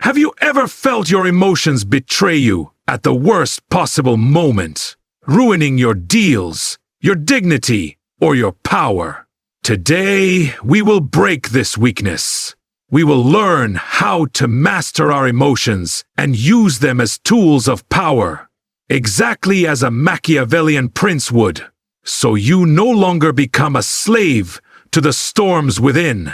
Have you ever felt your emotions betray you at the worst possible moment, ruining your deals, your dignity, or your power? Today, we will break this weakness. We will learn how to master our emotions and use them as tools of power, exactly as a Machiavellian prince would, so you no longer become a slave to the storms within.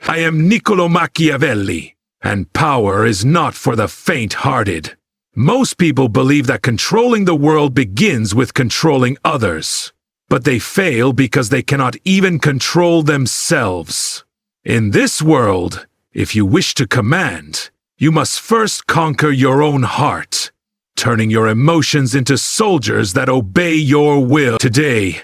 I am Niccolo Machiavelli, and power is not for the faint-hearted. Most people believe that controlling the world begins with controlling others, but they fail because they cannot even control themselves. In this world, if you wish to command, you must first conquer your own heart, turning your emotions into soldiers that obey your will. Today,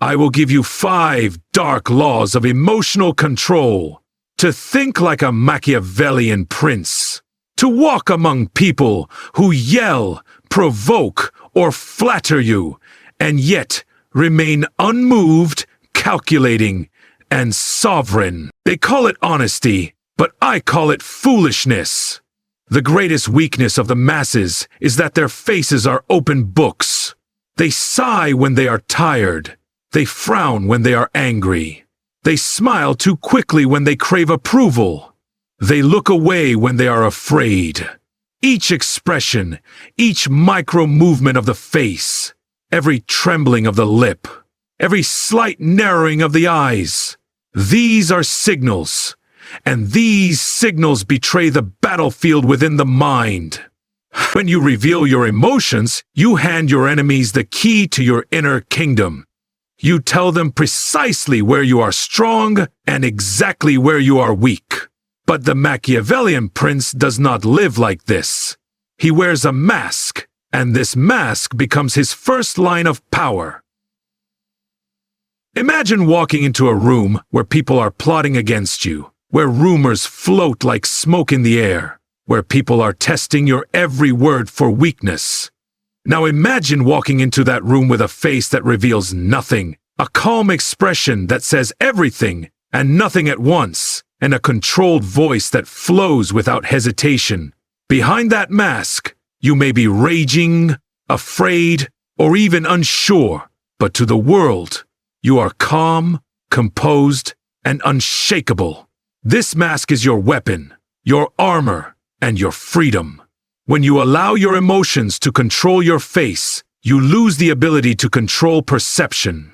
I will give you 5 dark laws of emotional control, to think like a Machiavellian prince, to walk among people who yell, provoke, or flatter you, and yet remain unmoved, calculating, and sovereign. They call it honesty, but I call it foolishness. The greatest weakness of the masses is that their faces are open books. They sigh when they are tired. They frown when they are angry. They smile too quickly when they crave approval. They look away when they are afraid. Each expression, each micro movement of the face, every trembling of the lip, every slight narrowing of the eyes, these are signals. And these signals betray the battlefield within the mind. When you reveal your emotions, you hand your enemies the key to your inner kingdom. You tell them precisely where you are strong and exactly where you are weak. But the Machiavellian prince does not live like this. He wears a mask, and this mask becomes his first line of power. Imagine walking into a room where people are plotting against you, where rumors float like smoke in the air, where people are testing your every word for weakness. Now imagine walking into that room with a face that reveals nothing, a calm expression that says everything and nothing at once, and a controlled voice that flows without hesitation. Behind that mask, you may be raging, afraid, or even unsure, but to the world, you are calm, composed, and unshakable. This mask is your weapon, your armor, and your freedom. When you allow your emotions to control your face, you lose the ability to control perception.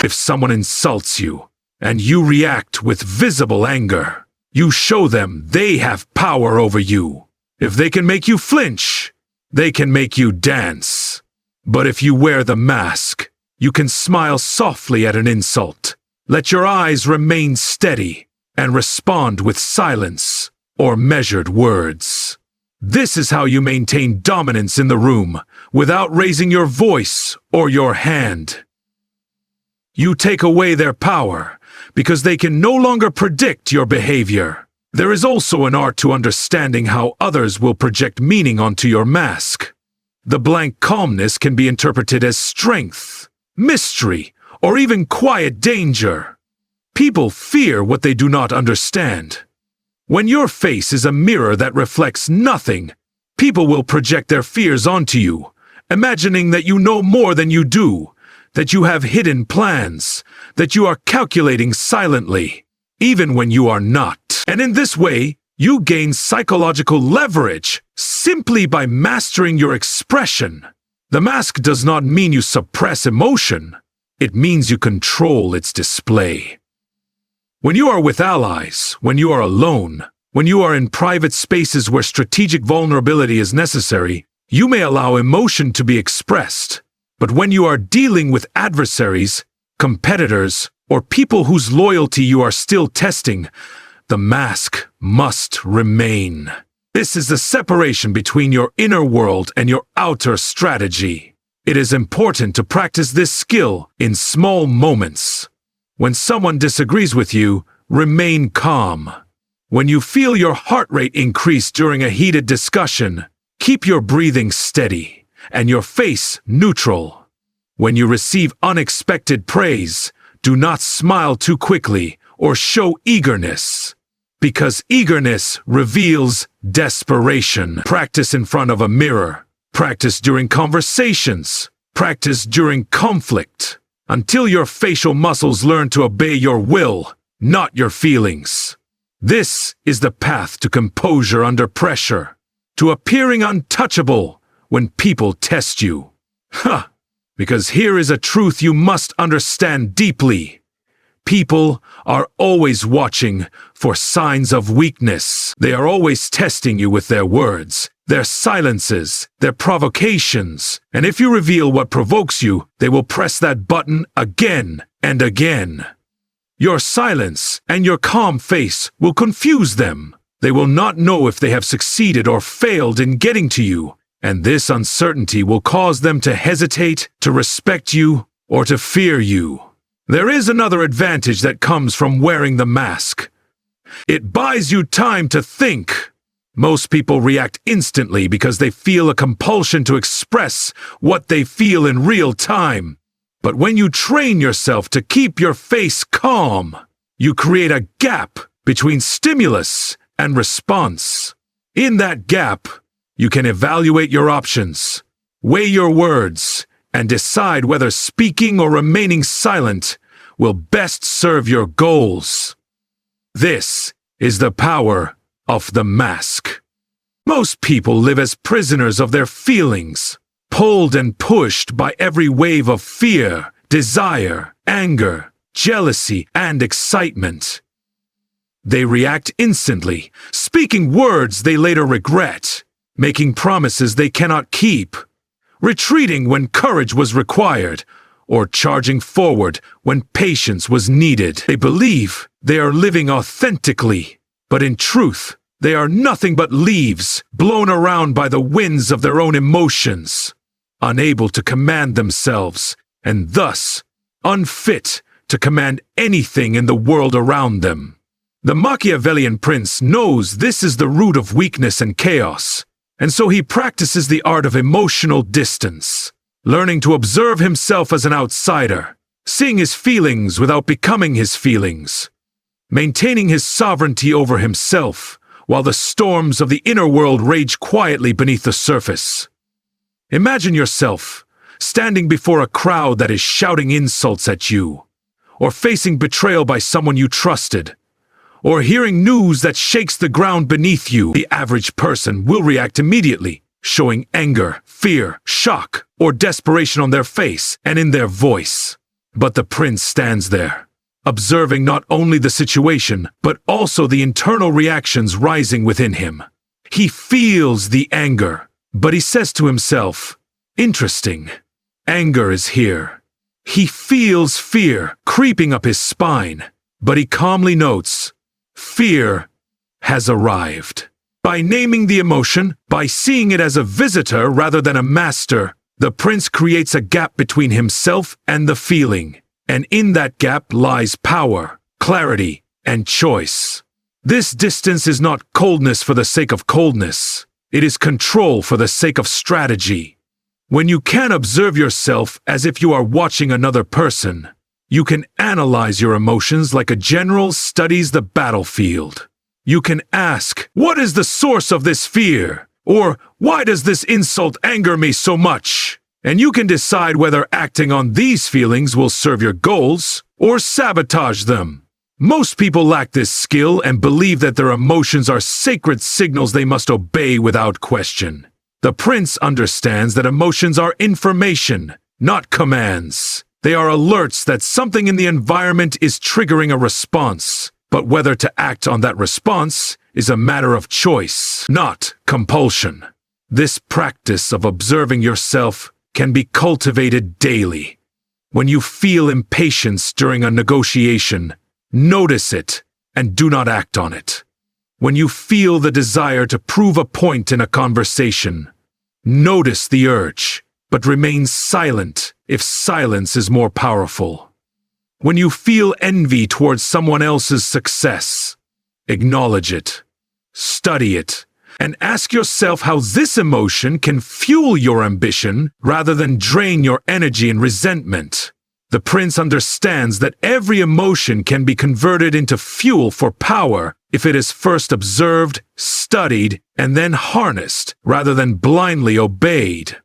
If someone insults you, and you react with visible anger, you show them they have power over you. If they can make you flinch, they can make you dance. But if you wear the mask, you can smile softly at an insult, let your eyes remain steady, and respond with silence or measured words. This is how you maintain dominance in the room without raising your voice or your hand. You take away their power because they can no longer predict your behavior. There is also an art to understanding how others will project meaning onto your mask. The blank calmness can be interpreted as strength, mystery, or even quiet danger. People fear what they do not understand. When your face is a mirror that reflects nothing, people will project their fears onto you, imagining that you know more than you do, that you have hidden plans, that you are calculating silently, even when you are not. And in this way, you gain psychological leverage simply by mastering your expression. The mask does not mean you suppress emotion. It means you control its display. When you are with allies, when you are alone, when you are in private spaces where strategic vulnerability is necessary, you may allow emotion to be expressed. But when you are dealing with adversaries, competitors, or people whose loyalty you are still testing, the mask must remain. This is the separation between your inner world and your outer strategy. It is important to practice this skill in small moments. When someone disagrees with you, remain calm. When you feel your heart rate increase during a heated discussion, keep your breathing steady and your face neutral. When you receive unexpected praise, do not smile too quickly or show eagerness. Because eagerness reveals desperation. Practice in front of a mirror. Practice during conversations. Practice during conflict. Until your facial muscles learn to obey your will, not your feelings. This is the path to composure under pressure. To appearing untouchable when people test you. Because here is a truth you must understand deeply. People are always watching for signs of weakness. They are always testing you with their words, their silences, their provocations. And if you reveal what provokes you, they will press that button again and again. Your silence and your calm face will confuse them. They will not know if they have succeeded or failed in getting to you. And this uncertainty will cause them to hesitate, to respect you, or to fear you. There is another advantage that comes from wearing the mask. It buys you time to think. Most people react instantly because they feel a compulsion to express what they feel in real time. But when you train yourself to keep your face calm, you create a gap between stimulus and response. In that gap, you can evaluate your options, weigh your words, and decide whether speaking or remaining silent will best serve your goals. This is the power of the mask. Most people live as prisoners of their feelings, pulled and pushed by every wave of fear, desire, anger, jealousy, and excitement. They react instantly, speaking words they later regret, making promises they cannot keep, retreating when courage was required, or charging forward when patience was needed. They believe they are living authentically, but in truth, they are nothing but leaves blown around by the winds of their own emotions, unable to command themselves, and thus unfit to command anything in the world around them. The Machiavellian Prince knows this is the root of weakness and chaos, and so he practices the art of emotional distance, learning to observe himself as an outsider, seeing his feelings without becoming his feelings, maintaining his sovereignty over himself, while the storms of the inner world rage quietly beneath the surface. Imagine yourself standing before a crowd that is shouting insults at you, or facing betrayal by someone you trusted, or hearing news that shakes the ground beneath you. The average person will react immediately, showing anger, fear, shock, or desperation on their face and in their voice. But the prince stands there, observing not only the situation, but also the internal reactions rising within him. He feels the anger, but he says to himself, "Interesting. Anger is here." He feels fear creeping up his spine, but he calmly notes, "Fear has arrived." By naming the emotion, by seeing it as a visitor rather than a master, the prince creates a gap between himself and the feeling, and in that gap lies power, clarity, and choice. This distance is not coldness for the sake of coldness. It is control for the sake of strategy. When you can observe yourself as if you are watching another person, you can analyze your emotions like a general studies the battlefield. You can ask, "What is the source of this fear?" Or, "Why does this insult anger me so much?" And you can decide whether acting on these feelings will serve your goals or sabotage them. Most people lack this skill and believe that their emotions are sacred signals they must obey without question. The prince understands that emotions are information, not commands. They are alerts that something in the environment is triggering a response, but whether to act on that response is a matter of choice, not compulsion. This practice of observing yourself can be cultivated daily. When you feel impatience during a negotiation, notice it and do not act on it. When you feel the desire to prove a point in a conversation, notice the urge, but remain silent if silence is more powerful. When you feel envy towards someone else's success, acknowledge it, study it, and ask yourself how this emotion can fuel your ambition rather than drain your energy and resentment. The prince understands that every emotion can be converted into fuel for power if it is first observed, studied, and then harnessed, rather than blindly obeyed.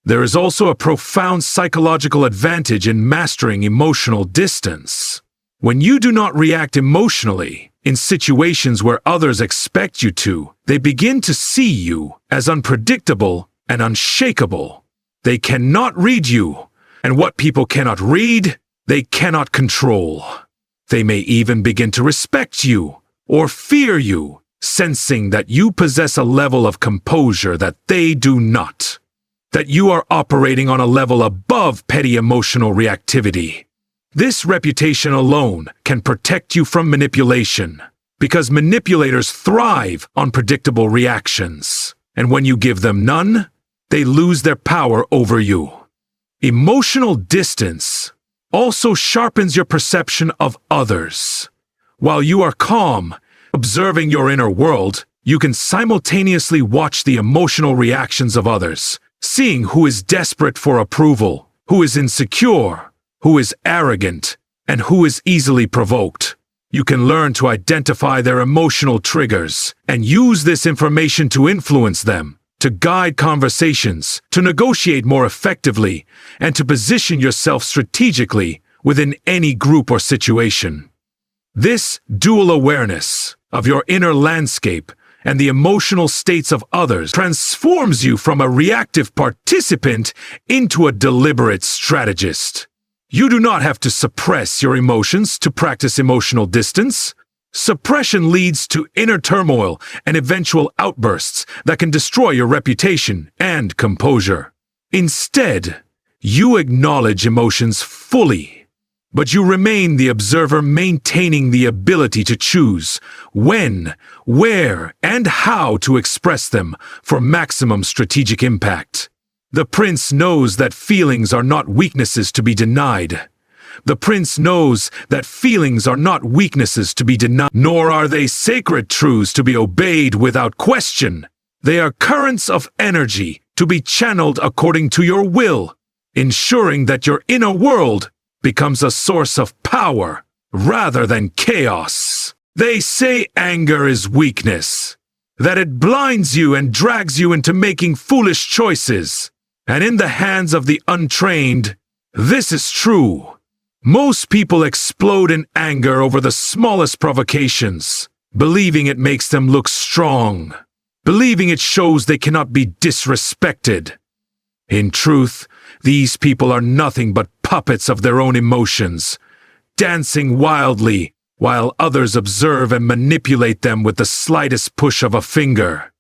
There is also a profound psychological advantage in mastering emotional distance. When you do not react emotionally in situations where others expect you to, they begin to see you as unpredictable and unshakable. They cannot read you, and what people cannot read, they cannot control. They may even begin to respect you or fear you, sensing that you possess a level of composure that they do not. That you are operating on a level above petty emotional reactivity. This reputation alone can protect you from manipulation, because manipulators thrive on predictable reactions, and when you give them none, they lose their power over you. Emotional distance also sharpens your perception of others. While you are calm, observing your inner world, you can simultaneously watch the emotional reactions of others, seeing who is desperate for approval, who is insecure, who is arrogant, and who is easily provoked. You can learn to identify their emotional triggers and use this information to influence them, to guide conversations, to negotiate more effectively, and to position yourself strategically within any group or situation. This dual awareness of your inner landscape and the emotional states of others transforms you from a reactive participant into a deliberate strategist. You do not have to suppress your emotions to practice emotional distance. Suppression leads to inner turmoil and eventual outbursts that can destroy your reputation and composure. Instead, you acknowledge emotions fully, but you remain the observer, maintaining the ability to choose when, where, and how to express them for maximum strategic impact. The prince knows that feelings are not weaknesses to be denied. The prince knows that feelings are not weaknesses to be denied, nor are they sacred truths to be obeyed without question. They are currents of energy to be channeled according to your will, ensuring that your inner world becomes a source of power rather than chaos. They say anger is weakness, that it blinds you and drags you into making foolish choices. And in the hands of the untrained, this is true. Most people explode in anger over the smallest provocations, believing it makes them look strong, believing it shows they cannot be disrespected. In truth, these people are nothing but puppets of their own emotions, dancing wildly while others observe and manipulate them with the slightest push of a finger.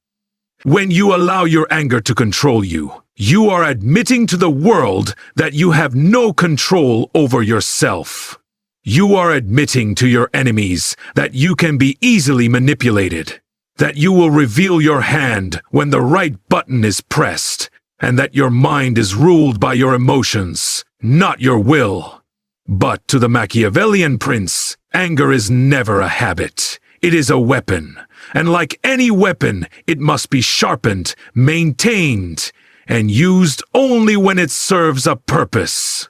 When you allow your anger to control you, you are admitting to the world that you have no control over yourself. You are admitting to your enemies that you can be easily manipulated, that you will reveal your hand when the right button is pressed, and that your mind is ruled by your emotions, not your will. But to the Machiavellian Prince, anger is never a habit. It is a weapon, and like any weapon, it must be sharpened, maintained, and used only when it serves a purpose.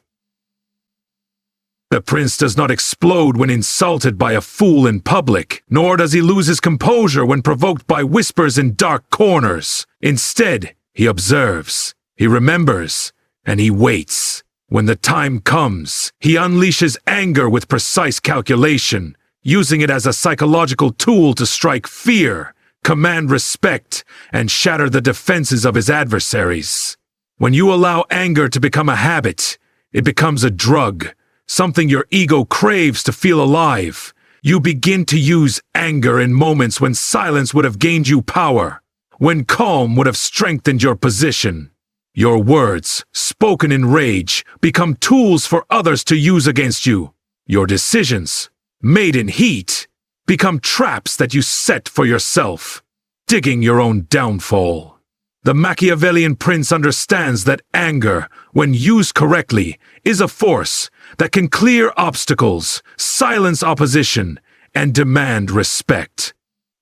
The prince does not explode when insulted by a fool in public, nor does he lose his composure when provoked by whispers in dark corners. Instead, he observes, he remembers, and he waits. When the time comes, he unleashes anger with precise calculation, using it as a psychological tool to strike fear, command respect, and shatter the defenses of his adversaries. When you allow anger to become a habit, it becomes a drug, something your ego craves to feel alive. You begin to use anger in moments when silence would have gained you power, when calm would have strengthened your position. Your words, spoken in rage, become tools for others to use against you. Your decisions, made in heat, become traps that you set for yourself, digging your own downfall. The Machiavellian Prince understands that anger, when used correctly, is a force that can clear obstacles, silence opposition, and demand respect.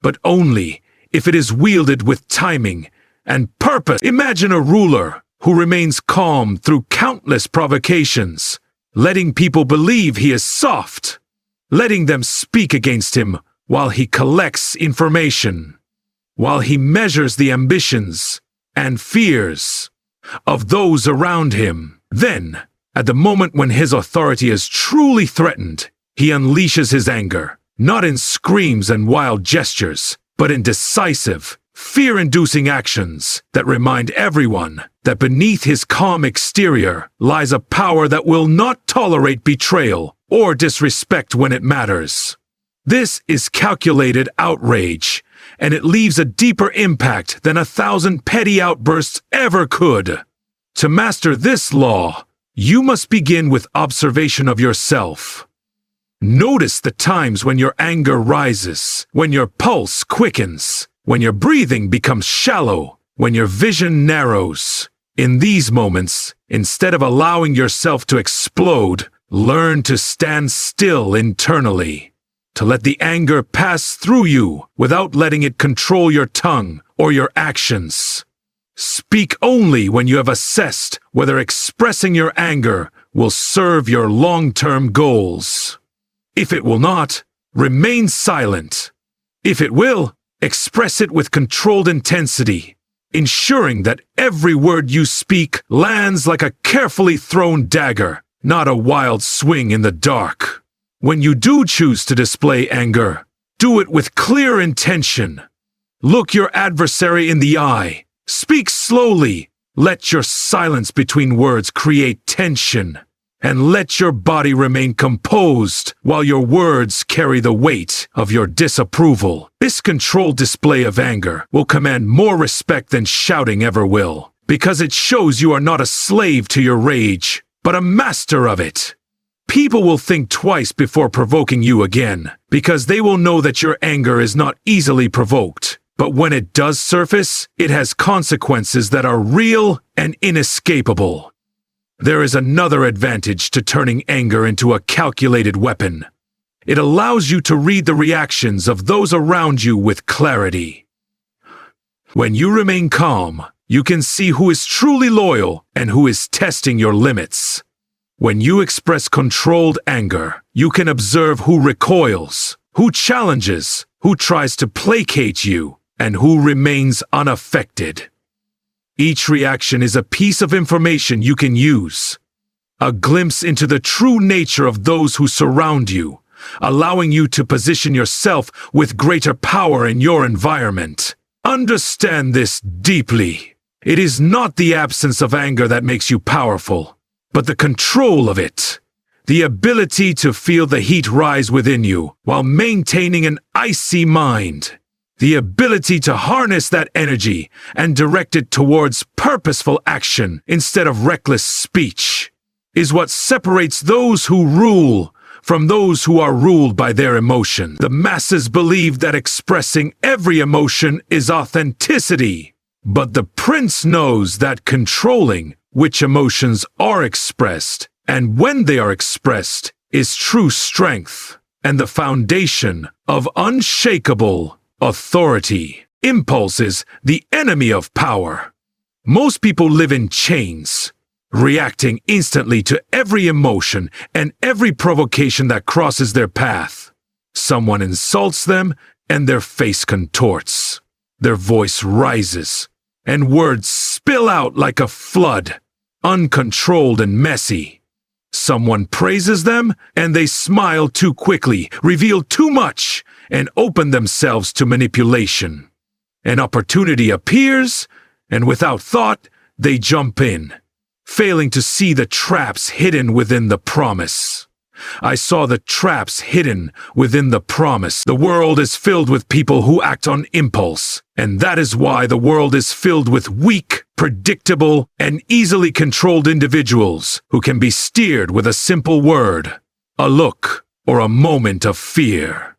But only if it is wielded with timing and purpose. Imagine a ruler who remains calm through countless provocations, letting people believe he is soft, letting them speak against him while he collects information, while he measures the ambitions and fears of those around him. Then, at the moment when his authority is truly threatened, he unleashes his anger, not in screams and wild gestures, but in decisive, fear-inducing actions that remind everyone that beneath his calm exterior lies a power that will not tolerate betrayal or disrespect when it matters. This is calculated outrage, and it leaves a deeper impact than 1,000 petty outbursts ever could. To master this law, you must begin with observation of yourself. Notice the times when your anger rises, when your pulse quickens, when your breathing becomes shallow, when your vision narrows. In these moments, instead of allowing yourself to explode, learn to stand still internally, to let the anger pass through you without letting it control your tongue or your actions. Speak only when you have assessed whether expressing your anger will serve your long-term goals. If it will not, remain silent. If it will, express it with controlled intensity, ensuring that every word you speak lands like a carefully thrown dagger, not a wild swing in the dark. When you do choose to display anger, do it with clear intention. Look your adversary in the eye. Speak slowly. Let your silence between words create tension. And let your body remain composed while your words carry the weight of your disapproval. This controlled display of anger will command more respect than shouting ever will, because it shows you are not a slave to your rage, but a master of it. People will think twice before provoking you again, because they will know that your anger is not easily provoked. But when it does surface, it has consequences that are real and inescapable. There is another advantage to turning anger into a calculated weapon. It allows you to read the reactions of those around you with clarity. When you remain calm, you can see who is truly loyal and who is testing your limits. When you express controlled anger, you can observe who recoils, who challenges, who tries to placate you, and who remains unaffected. Each reaction is a piece of information you can use, a glimpse into the true nature of those who surround you, allowing you to position yourself with greater power in your environment. Understand this deeply. It is not the absence of anger that makes you powerful, but the control of it. The ability to feel the heat rise within you while maintaining an icy mind. The ability to harness that energy and direct it towards purposeful action instead of reckless speech is what separates those who rule from those who are ruled by their emotion. The masses believe that expressing every emotion is authenticity, but the prince knows that controlling which emotions are expressed and when they are expressed is true strength and the foundation of unshakable authority. Impulse is the enemy of power. Most people live in chains, reacting instantly to every emotion and every provocation that crosses their path. Someone insults them, and their face contorts. Their voice rises, and words spill out like a flood, uncontrolled and messy. Someone praises them, and they smile too quickly, reveal too much, and open themselves to manipulation. An opportunity appears, and without thought, they jump in, failing to see the traps hidden within the promise. I saw the traps hidden within the promise. The world is filled with people who act on impulse, and that is why the world is filled with weak, predictable, and easily controlled individuals who can be steered with a simple word, a look, or a moment of fear.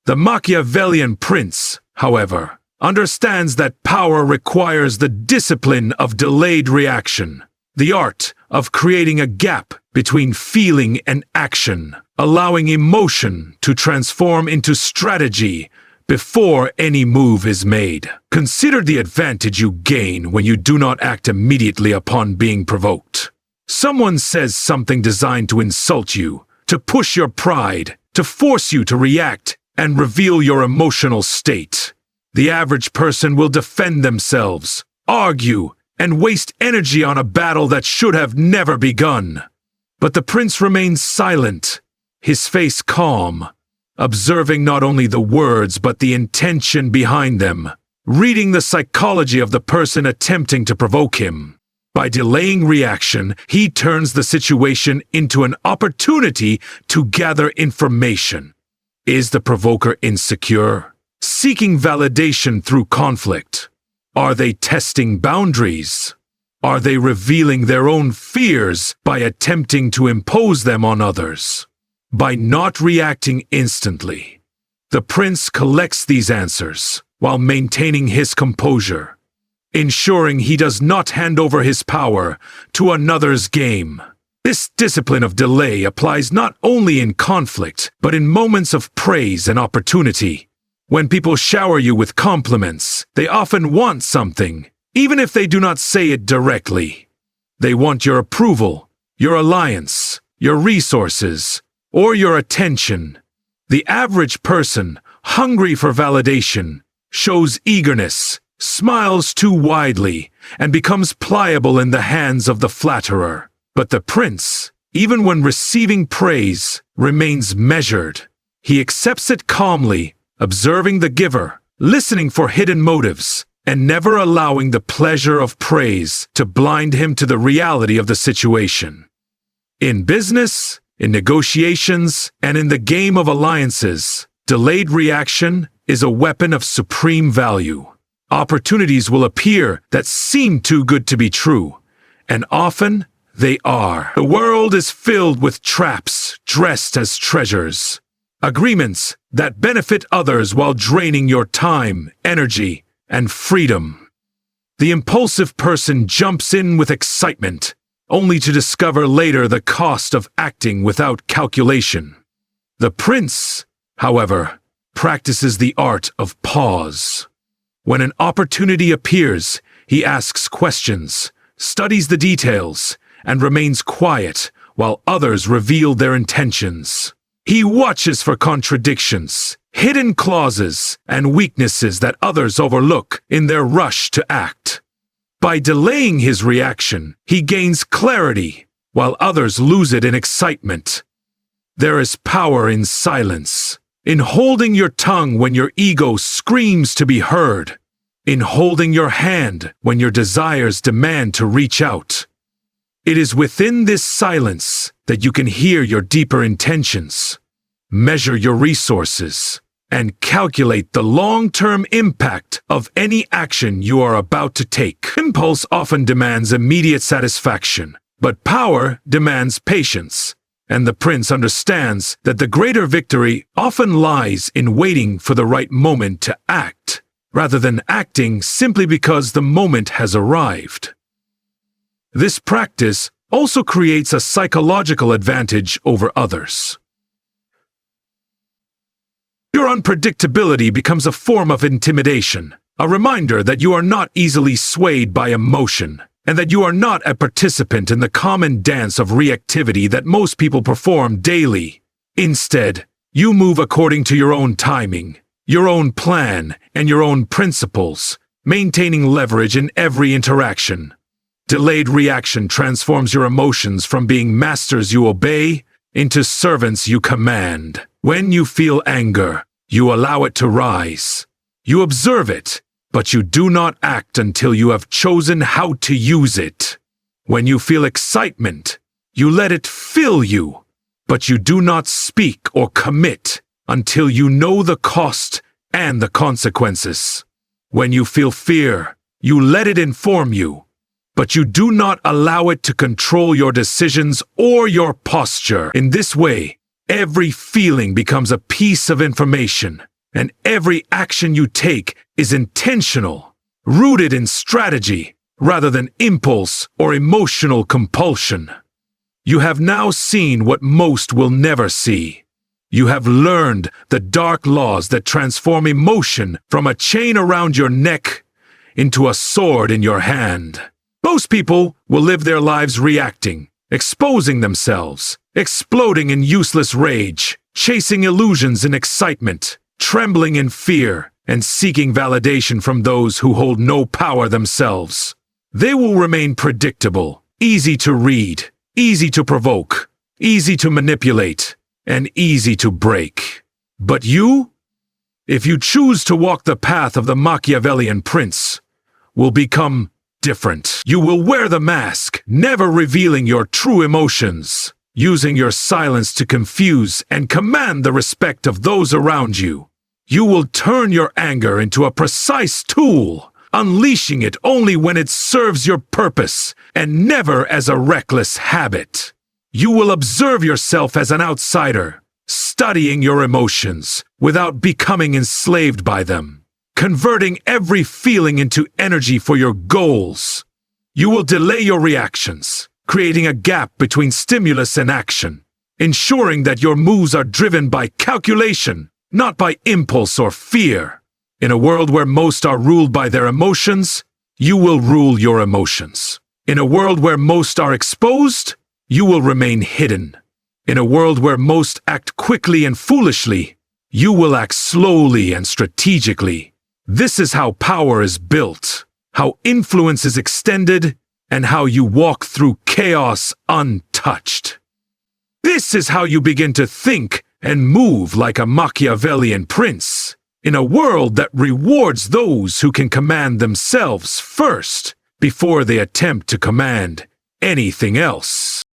The Machiavellian Prince, however, understands that power requires the discipline of delayed reaction, the art of creating a gap between feeling and action, allowing emotion to transform into strategy before any move is made. Consider the advantage you gain when you do not act immediately upon being provoked. Someone says something designed to insult you, to push your pride, to force you to react, and reveal your emotional state. The average person will defend themselves, argue, and waste energy on a battle that should have never begun. But the prince remains silent, his face calm, observing not only the words but the intention behind them, reading the psychology of the person attempting to provoke him. By delaying reaction, he turns the situation into an opportunity to gather information. Is the provoker insecure, seeking validation through conflict? Are they testing boundaries? Are they revealing their own fears by attempting to impose them on others? By not reacting instantly, the prince collects these answers while maintaining his composure, ensuring he does not hand over his power to another's game. This discipline of delay applies not only in conflict, but in moments of praise and opportunity. When people shower you with compliments, they often want something, even if they do not say it directly. They want your approval, your alliance, your resources, or your attention. The average person, hungry for validation, shows eagerness, smiles too widely, and becomes pliable in the hands of the flatterer. But the prince, even when receiving praise, remains measured. He accepts it calmly, observing the giver, listening for hidden motives, and never allowing the pleasure of praise to blind him to the reality of the situation. In business, in negotiations, and in the game of alliances, delayed reaction is a weapon of supreme value. Opportunities will appear that seem too good to be true, and often they are. The world is filled with traps dressed as treasures. Agreements that benefit others while draining your time, energy, and freedom. The impulsive person jumps in with excitement, only to discover later the cost of acting without calculation. The prince, however, practices the art of pause. When an opportunity appears, he asks questions, studies the details, and remains quiet while others reveal their intentions. He watches for contradictions, hidden clauses, and weaknesses that others overlook in their rush to act. By delaying his reaction, he gains clarity, while others lose it in excitement. There is power in silence, in holding your tongue when your ego screams to be heard, in holding your hand when your desires demand to reach out. It is within this silence that you can hear your deeper intentions, measure your resources, and calculate the long-term impact of any action you are about to take. Impulse often demands immediate satisfaction, but power demands patience, and the prince understands that the greater victory often lies in waiting for the right moment to act, rather than acting simply because the moment has arrived. This practice also creates a psychological advantage over others. Your unpredictability becomes a form of intimidation, a reminder that you are not easily swayed by emotion, and that you are not a participant in the common dance of reactivity that most people perform daily. Instead, you move according to your own timing, your own plan, and your own principles, maintaining leverage in every interaction. Delayed reaction transforms your emotions from being masters you obey into servants you command. When you feel anger, you allow it to rise. You observe it, but you do not act until you have chosen how to use it. When you feel excitement, you let it fill you, but you do not speak or commit until you know the cost and the consequences. When you feel fear, you let it inform you, but you do not allow it to control your decisions or your posture. In this way, every feeling becomes a piece of information, and every action you take is intentional, rooted in strategy rather than impulse or emotional compulsion. You have now seen what most will never see. You have learned the dark laws that transform emotion from a chain around your neck into a sword in your hand. Most people will live their lives reacting, exposing themselves, exploding in useless rage, chasing illusions in excitement, trembling in fear and seeking validation from those who hold no power themselves. They will remain predictable, easy to read, easy to provoke, easy to manipulate, and easy to break. But you, if you choose to walk the path of the Machiavellian Prince, will become different. You will wear the mask, never revealing your true emotions, using your silence to confuse and command the respect of those around you. You will turn your anger into a precise tool, unleashing it only when it serves your purpose and never as a reckless habit. You will observe yourself as an outsider, studying your emotions without becoming enslaved by them, converting every feeling into energy for your goals. You will delay your reactions, creating a gap between stimulus and action, ensuring that your moves are driven by calculation, not by impulse or fear. In a world where most are ruled by their emotions, you will rule your emotions. In a world where most are exposed, you will remain hidden. In a world where most act quickly and foolishly, you will act slowly and strategically. This is how power is built, how influence is extended, and how you walk through chaos untouched. This is how you begin to think and move like a Machiavellian prince, in a world that rewards those who can command themselves first, before they attempt to command anything else.